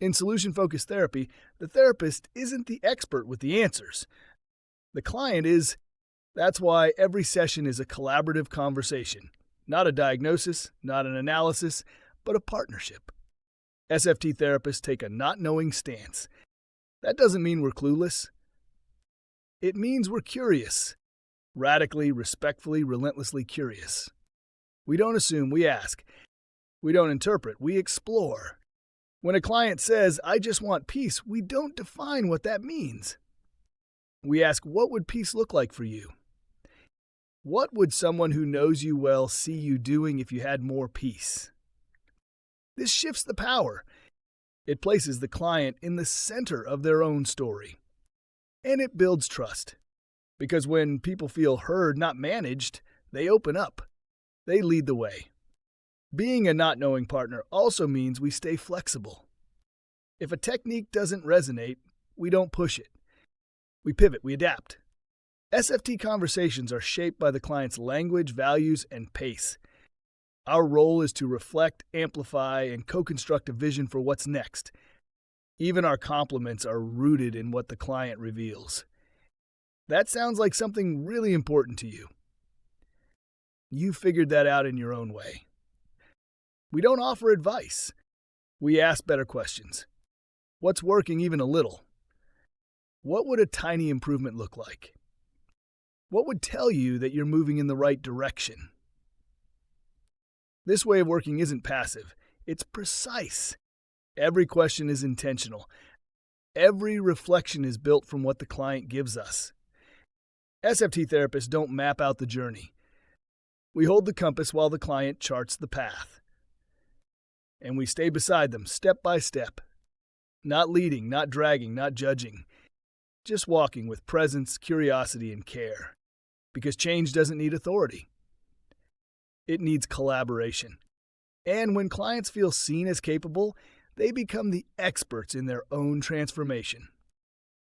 In solution-focused therapy, the therapist isn't the expert with the answers. The client is. That's why every session is a collaborative conversation. Not a diagnosis, not an analysis, but a partnership. SFT therapists take a not-knowing stance. That doesn't mean we're clueless. It means we're curious. Radically, respectfully, relentlessly curious. We don't assume, we ask. We don't interpret, we explore. When a client says, "I just want peace," we don't define what that means. We ask, what would peace look like for you? What would someone who knows you well see you doing if you had more peace? This shifts the power. It places the client in the center of their own story. And it builds trust. Because when people feel heard, not managed, they open up. They lead the way. Being a not-knowing partner also means we stay flexible. If a technique doesn't resonate, we don't push it. We pivot, we adapt. SFT conversations are shaped by the client's language, values, and pace. Our role is to reflect, amplify, and co-construct a vision for what's next. Even our compliments are rooted in what the client reveals. That sounds like something really important to you. You figured that out in your own way. We don't offer advice. We ask better questions. What's working even a little? What would a tiny improvement look like? What would tell you that you're moving in the right direction? This way of working isn't passive. It's precise. Every question is intentional. Every reflection is built from what the client gives us. SFT therapists don't map out the journey. We hold the compass while the client charts the path. And we stay beside them step by step. Not leading, not dragging, not judging. Just walking with presence, curiosity, and care. Because change doesn't need authority. It needs collaboration. And when clients feel seen as capable, they become the experts in their own transformation.